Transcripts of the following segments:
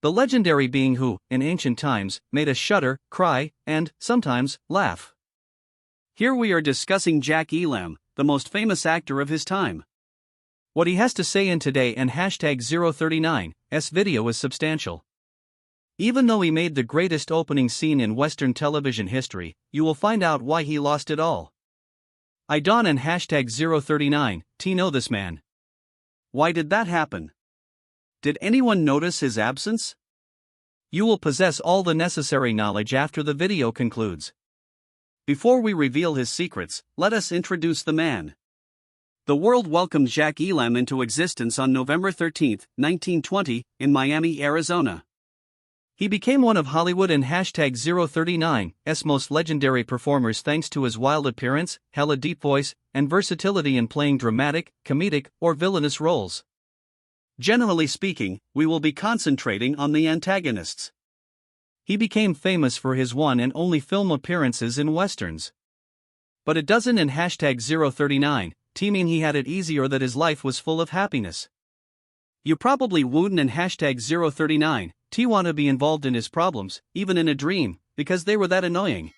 the legendary being who, in ancient times, made us shudder, cry, and, sometimes, laugh. Here we are discussing Jack Elam, the most famous actor of his time. What he has to say in Today and #039's video is substantial. Even though he made the greatest opening scene in Western television history, you will find out why he lost it all. I don't and #039 know this man. Why did that happen? Did anyone notice his absence? You will possess all the necessary knowledge after the video concludes. Before we reveal his secrets, let us introduce the man. The world welcomed Jack Elam into existence on November 13, 1920, in Miami, Arizona. He became one of Hollywood and #039's most legendary performers thanks to his wild appearance, hella deep voice, and versatility in playing dramatic, comedic, or villainous roles. Generally speaking, we will be concentrating on the antagonists. He became famous for his one and only film appearances in westerns. But it doesn't in #039 mean he had it easy or that his life was full of happiness. You probably wouldn't in #039 want to be involved in his problems, even in a dream, because they were that annoying.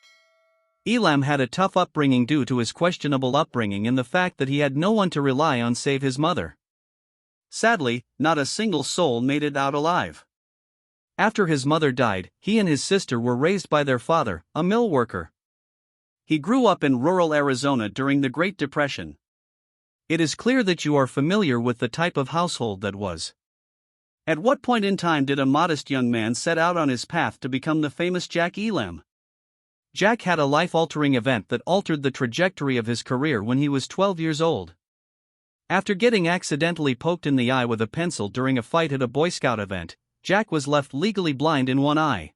Elam had a tough upbringing due to his questionable upbringing and the fact that he had no one to rely on save his mother. Sadly, not a single soul made it out alive. After his mother died, he and his sister were raised by their father, a mill worker. He grew up in rural Arizona during the Great Depression. It is clear that you are familiar with the type of household that was. At what point in time did a modest young man set out on his path to become the famous Jack Elam? Jack had a life-altering event that altered the trajectory of his career when he was 12 years old. After getting accidentally poked in the eye with a pencil during a fight at a Boy Scout event, Jack was left legally blind in one eye.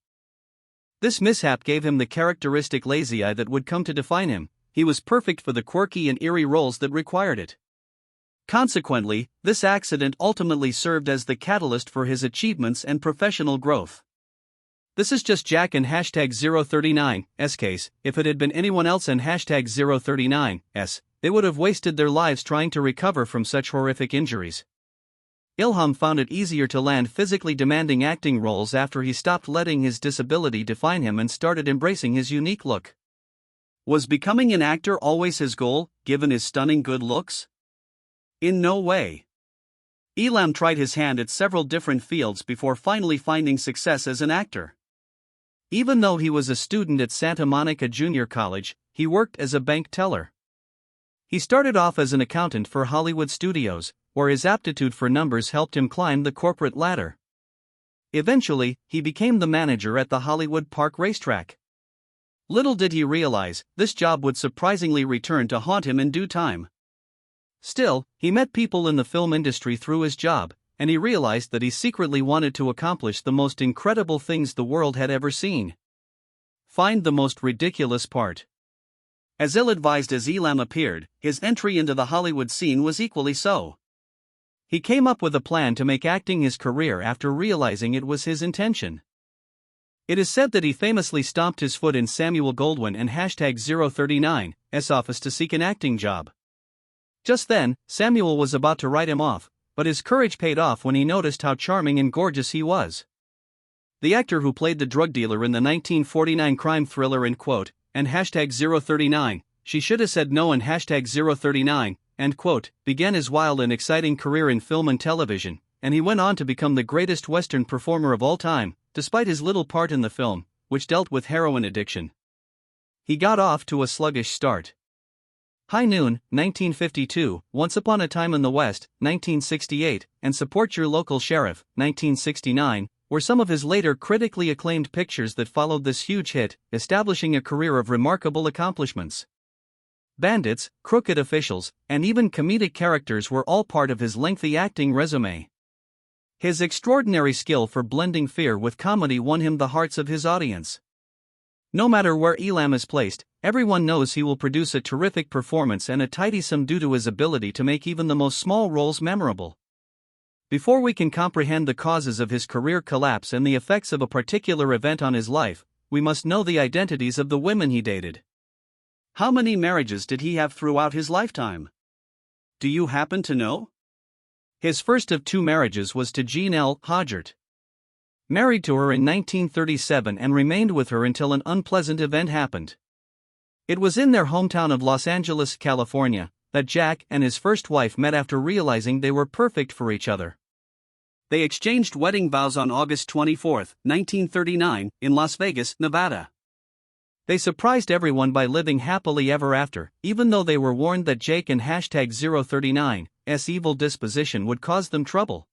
This mishap gave him the characteristic lazy eye that would come to define him. He was perfect for the quirky and eerie roles that required it. Consequently, this accident ultimately served as the catalyst for his achievements and professional growth. This is just Jack and #039's case. If it had been anyone else and #039's, they would have wasted their lives trying to recover from such horrific injuries. Elam found it easier to land physically demanding acting roles after he stopped letting his disability define him and started embracing his unique look. Was becoming an actor always his goal, given his stunning good looks? In no way. Elam tried his hand at several different fields before finally finding success as an actor. Even though he was a student at Santa Monica Junior College, he worked as a bank teller. He started off as an accountant for Hollywood studios, where his aptitude for numbers helped him climb the corporate ladder. Eventually, he became the manager at the Hollywood Park racetrack. Little did he realize, this job would surprisingly return to haunt him in due time. Still, he met people in the film industry through his job, and he realized that he secretly wanted to accomplish the most incredible things the world had ever seen. Find the most ridiculous part. As ill-advised as Elam appeared, his entry into the Hollywood scene was equally so. He came up with a plan to make acting his career after realizing it was his intention. It is said that he famously stomped his foot in Samuel Goldwyn and #039's office to seek an acting job. Just then, Samuel was about to write him off, but his courage paid off when he noticed how charming and gorgeous he was. The actor who played the drug dealer in the 1949 crime thriller and #039, She Should Have Said No and #039, began his wild and exciting career in film and television, and he went on to become the greatest Western performer of all time, despite his little part in the film, which dealt with heroin addiction. He got off to a sluggish start. High Noon, 1952, Once Upon a Time in the West, 1968, and Support Your Local Sheriff, 1969, were some of his later critically acclaimed pictures that followed this huge hit, establishing a career of remarkable accomplishments. Bandits, crooked officials, and even comedic characters were all part of his lengthy acting resume. His extraordinary skill for blending fear with comedy won him the hearts of his audience. No matter where Elam is placed, everyone knows he will produce a terrific performance and a tidy sum due to his ability to make even the most small roles memorable. Before we can comprehend the causes of his career collapse and the effects of a particular event on his life, we must know the identities of the women he dated. How many marriages did he have throughout his lifetime? Do you happen to know? His first of 2 marriages was to Jean L. Hodgert. married to her in 1937 and remained with her until an unpleasant event happened. It was in their hometown of Los Angeles, California, that Jack and his first wife met after realizing they were perfect for each other. They exchanged wedding vows on August 24, 1939, in Las Vegas, Nevada. They surprised everyone by living happily ever after, even though they were warned that Jake and #039's evil disposition would cause them trouble.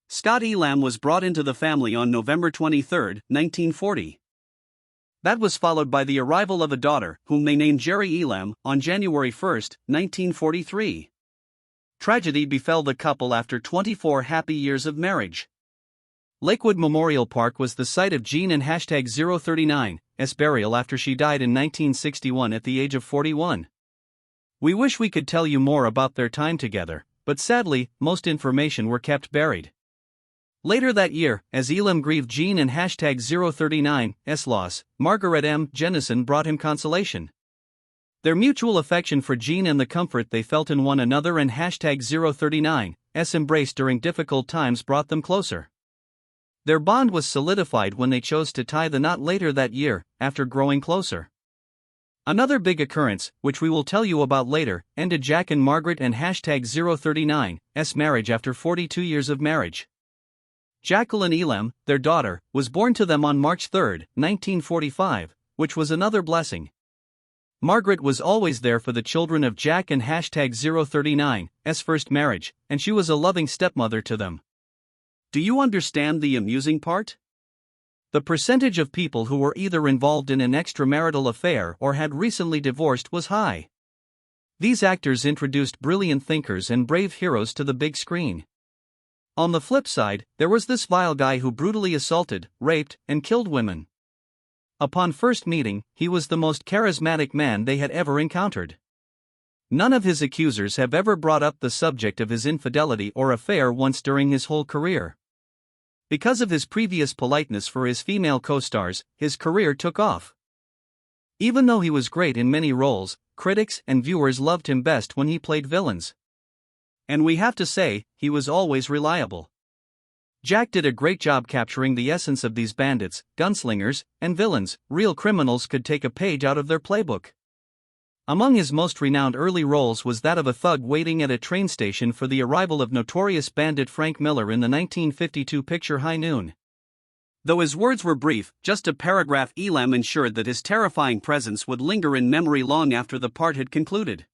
Scott Elam was brought into the family on November 23, 1940. That was followed by the arrival of a daughter, whom they named Jerry Elam, on January 1, 1943. Tragedy befell the couple after 24 happy years of marriage. Lakewood Memorial Park was the site of Jean and #039's burial after she died in 1961 at the age of 41. We wish we could tell you more about their time together, but sadly, most information were kept buried. Later that year, as Elam grieved Jean and #039's loss, Margaret M. Jennison brought him consolation. Their mutual affection for Jean and the comfort they felt in one another and #039's embrace during difficult times brought them closer. Their bond was solidified when they chose to tie the knot later that year, after growing closer. Another big occurrence, which we will tell you about later, ended Jack and Margaret and #039's marriage after 42 years of marriage. Jacqueline Elam, their daughter, was born to them on March 3, 1945, which was another blessing. Margaret was always there for the children of Jack and #039's first marriage, and she was a loving stepmother to them. Do you understand the amusing part? The percentage of people who were either involved in an extramarital affair or had recently divorced was high. These actors introduced brilliant thinkers and brave heroes to the big screen. On the flip side, there was this vile guy who brutally assaulted, raped, and killed women. Upon first meeting, he was the most charismatic man they had ever encountered. None of his accusers have ever brought up the subject of his infidelity or affair once during his whole career. Because of his previous politeness for his female co-stars, his career took off. Even though he was great in many roles, critics and viewers loved him best when he played villains. And we have to say, he was always reliable. Jack did a great job capturing the essence of these bandits, gunslingers, and villains. Real criminals could take a page out of their playbook. Among his most renowned early roles was that of a thug waiting at a train station for the arrival of notorious bandit Frank Miller in the 1952 picture High Noon. Though his words were brief, just a paragraph, Elam ensured that his terrifying presence would linger in memory long after the part had concluded.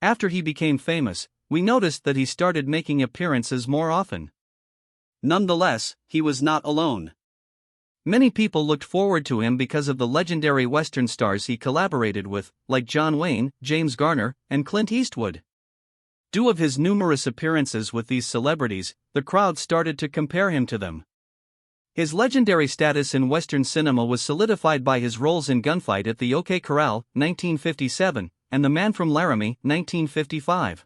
After he became famous, we noticed that he started making appearances more often. Nonetheless, he was not alone. Many people looked forward to him because of the legendary Western stars he collaborated with, like John Wayne, James Garner, and Clint Eastwood. Due of his numerous appearances with these celebrities, the crowd started to compare him to them. His legendary status in Western cinema was solidified by his roles in Gunfight at the OK Corral, 1957, and The Man from Laramie, 1955.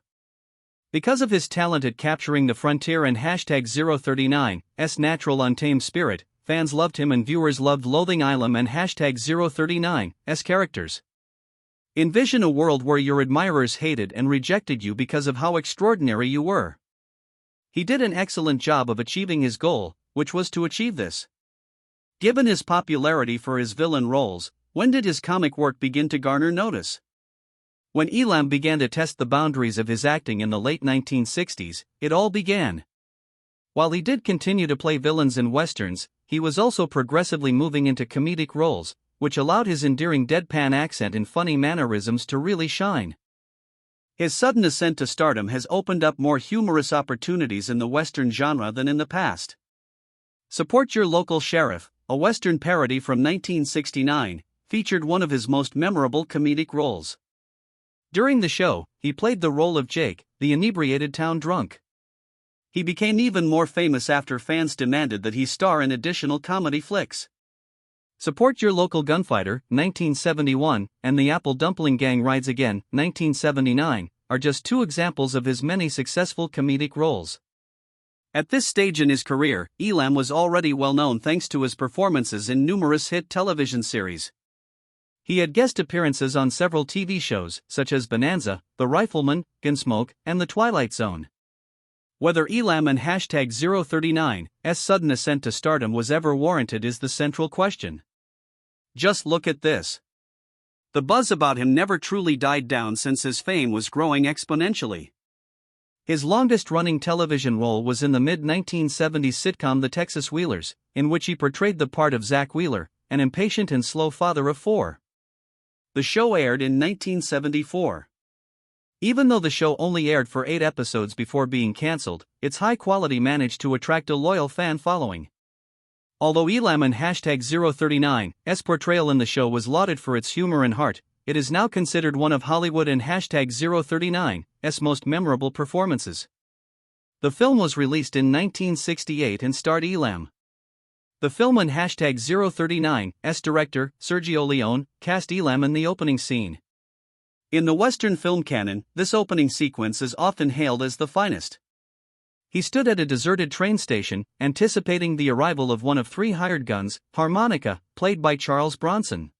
Because of his talent at capturing the frontier and #039's natural untamed spirit, fans loved him and viewers loved Loathing Elam and #039's characters. Envision a world where your admirers hated and rejected you because of how extraordinary you were. He did an excellent job of achieving his goal, which was to achieve this. Given his popularity for his villain roles, when did his comic work begin to garner notice? When Elam began to test the boundaries of his acting in the late 1960s, it all began. While he did continue to play villains in westerns, he was also progressively moving into comedic roles, which allowed his endearing deadpan accent and funny mannerisms to really shine. His sudden ascent to stardom has opened up more humorous opportunities in the western genre than in the past. Support Your Local Sheriff, a western parody from 1969, featured one of his most memorable comedic roles. During the show, he played the role of Jake, the inebriated town drunk. He became even more famous after fans demanded that he star in additional comedy flicks. Support Your Local Gunfighter, 1971, and The Apple Dumpling Gang Rides Again, 1979, are just two examples of his many successful comedic roles. At this stage in his career, Elam was already well known thanks to his performances in numerous hit television series. He had guest appearances on several TV shows, such as Bonanza, The Rifleman, Gunsmoke, and The Twilight Zone. Whether Elam and hashtag 039's sudden ascent to stardom was ever warranted is the central question. Just look at this. The buzz about him never truly died down since his fame was growing exponentially. His longest-running television role was in the mid-1970s sitcom The Texas Wheelers, in which he portrayed the part of Zach Wheeler, an impatient and slow father of four. The show aired in 1974. Even though the show only aired for 8 episodes before being cancelled, its high quality managed to attract a loyal fan following. Although Elam and hashtag 039's portrayal in the show was lauded for its humor and heart, it is now considered one of Hollywood and hashtag 039's most memorable performances. The film was released in 1968 and starred Elam. The film and hashtag 039's director, Sergio Leone, cast Elam in the opening scene. In the Western film canon, this opening sequence is often hailed as the finest. He stood at a deserted train station, anticipating the arrival of one of 3 hired guns, Harmonica, played by Charles Bronson.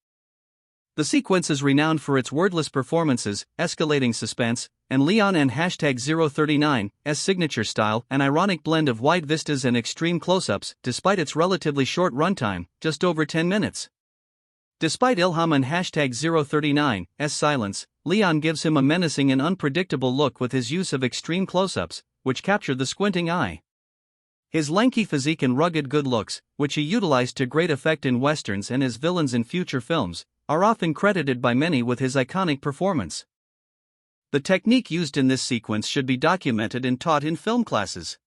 The sequence is renowned for its wordless performances, escalating suspense, and Leon and hashtag 039's signature style, an ironic blend of wide vistas and extreme close-ups, despite its relatively short runtime, just over 10 minutes. Despite Ilham and hashtag 039's silence, Leon gives him a menacing and unpredictable look with his use of extreme close-ups, which capture the squinting eye. His lanky physique and rugged good looks, which he utilized to great effect in westerns and as villains in future films, are often credited by many with his iconic performance. The technique used in this sequence should be documented and taught in film classes.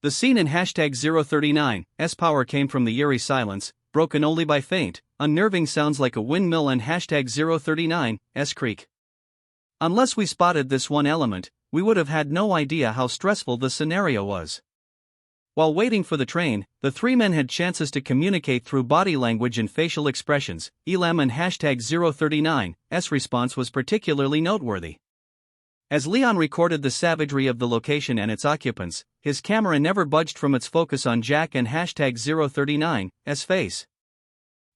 The scene in hashtag 039's power came from the eerie silence, broken only by faint, unnerving sounds like a windmill and hashtag 039's creak. Unless we spotted this one element, we would have had no idea how stressful the scenario was. While waiting for the train, the 3 men had chances to communicate through body language and facial expressions. Elam and hashtag 039's response was particularly noteworthy. As Leon recorded the savagery of the location and its occupants, his camera never budged from its focus on Jack and hashtag 039's face.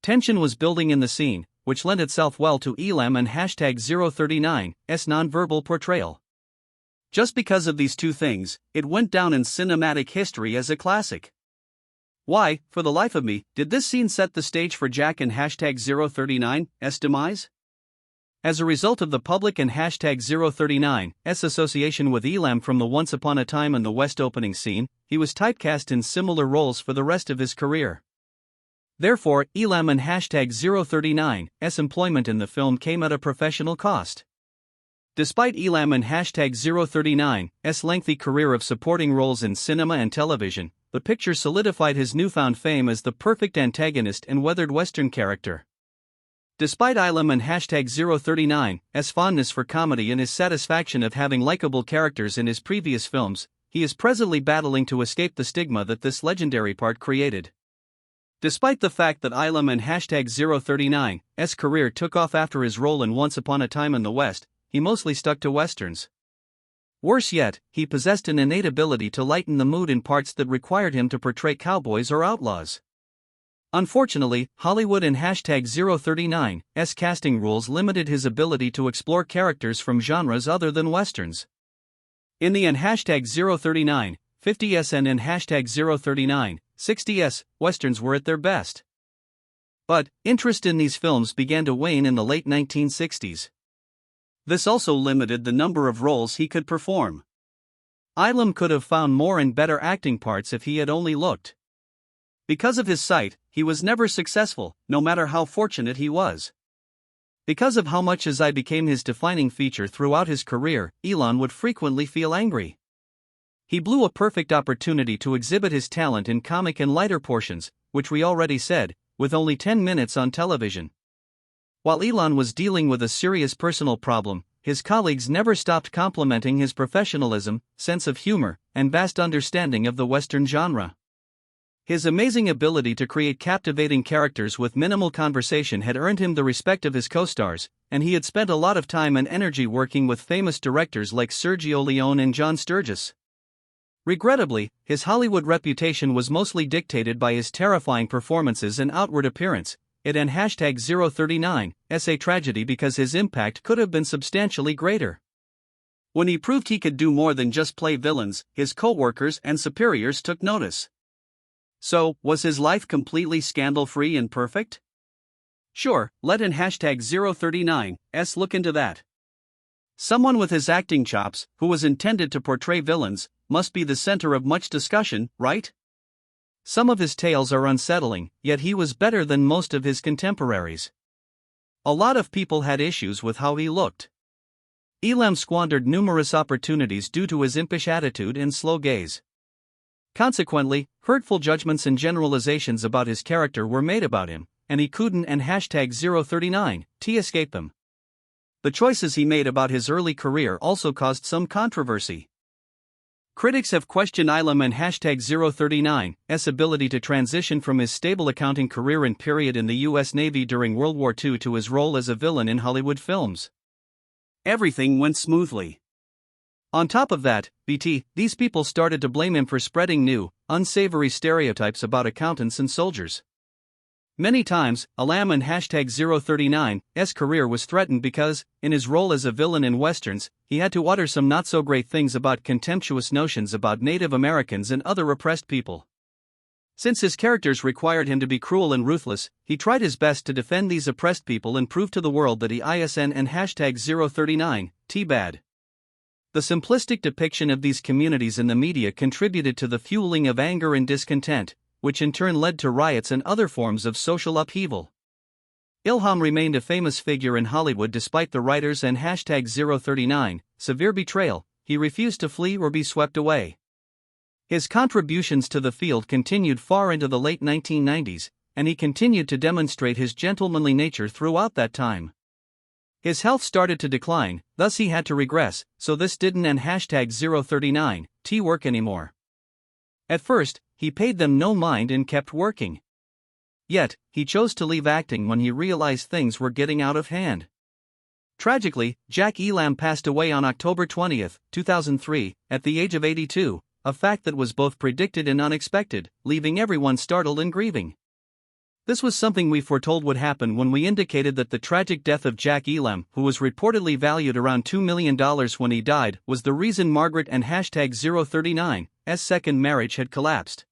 Tension was building in the scene, which lent itself well to Elam and hashtag 039's nonverbal portrayal. Just because of these two things, it went down in cinematic history as a classic. Why, for the life of me, did this scene set the stage for Jack and hashtag 039's demise? As a result of the public and hashtag 039's association with Elam from the Once Upon a Time in the West opening scene, he was typecast in similar roles for the rest of his career. Therefore, Elam and hashtag 039's employment in the film came at a professional cost. Despite Elam and hashtag 039's lengthy career of supporting roles in cinema and television, the picture solidified his newfound fame as the perfect antagonist and weathered Western character. Despite Elam and hashtag 039's fondness for comedy and his satisfaction of having likable characters in his previous films, he is presently battling to escape the stigma that this legendary part created. Despite the fact that Elam and hashtag 039's career took off after his role in Once Upon a Time in the West, he mostly stuck to westerns. Worse yet, he possessed an innate ability to lighten the mood in parts that required him to portray cowboys or outlaws. Unfortunately, Hollywood and hashtag 039's casting rules limited his ability to explore characters from genres other than westerns. In the end, hashtag 039, 50s and hashtag 039, 60s, westerns were at their best. But, interest in these films began to wane in the late 1960s. This also limited the number of roles he could perform. Elam could have found more and better acting parts if he had only looked. Because of his sight, he was never successful, no matter how fortunate he was. Because of how much his eye became his defining feature throughout his career, Elam would frequently feel angry. He blew a perfect opportunity to exhibit his talent in comic and lighter portions, which we already said, with only 10 minutes on television. While Elam was dealing with a serious personal problem, his colleagues never stopped complimenting his professionalism, sense of humor, and vast understanding of the Western genre. His amazing ability to create captivating characters with minimal conversation had earned him the respect of his co-stars, and he had spent a lot of time and energy working with famous directors like Sergio Leone and John Sturges. Regrettably, his Hollywood reputation was mostly dictated by his terrifying performances and outward appearance. It and hashtag 039's a tragedy because his impact could have been substantially greater. When he proved he could do more than just play villains, his co-workers and superiors took notice. So, was his life completely scandal-free and perfect? Sure, let in #039s look into that. Someone with his acting chops, who was intended to portray villains, must be the center of much discussion, right? Some of his tales are unsettling, yet he was better than most of his contemporaries. A lot of people had issues with how he looked. Elam squandered numerous opportunities due to his impish attitude and slow gaze. Consequently, hurtful judgments and generalizations about his character were made about him, and he couldn't and #039 escape them. The choices he made about his early career also caused some controversy. Critics have questioned Elam and #039's ability to transition from his stable accounting career and period in the U.S. Navy during World War II to his role as a villain in Hollywood films. Everything went smoothly. On top of that, these people started to blame him for spreading new, unsavory stereotypes about accountants and soldiers. Many times, Elam and #039's career was threatened because, in his role as a villain in westerns, he had to utter some not-so-great things about contemptuous notions about Native Americans and other oppressed people. Since his characters required him to be cruel and ruthless, he tried his best to defend these oppressed people and prove to the world that he isn and #039 bad. The simplistic depiction of these communities in the media contributed to the fueling of anger and discontent, which in turn led to riots and other forms of social upheaval. Elam remained a famous figure in Hollywood despite the writers' and #039 severe betrayal. He refused to flee or be swept away. His contributions to the field continued far into the late 1990s, and he continued to demonstrate his gentlemanly nature throughout that time. His health started to decline, thus he had to regress, so this didn't and #039 work anymore. At first, he paid them no mind and kept working. Yet, he chose to leave acting when he realized things were getting out of hand. Tragically, Jack Elam passed away on October 20, 2003, at the age of 82, a fact that was both predicted and unexpected, leaving everyone startled and grieving. This was something we foretold would happen when we indicated that the tragic death of Jack Elam, who was reportedly valued around $2 million when he died, was the reason Margaret and #039's second marriage had collapsed.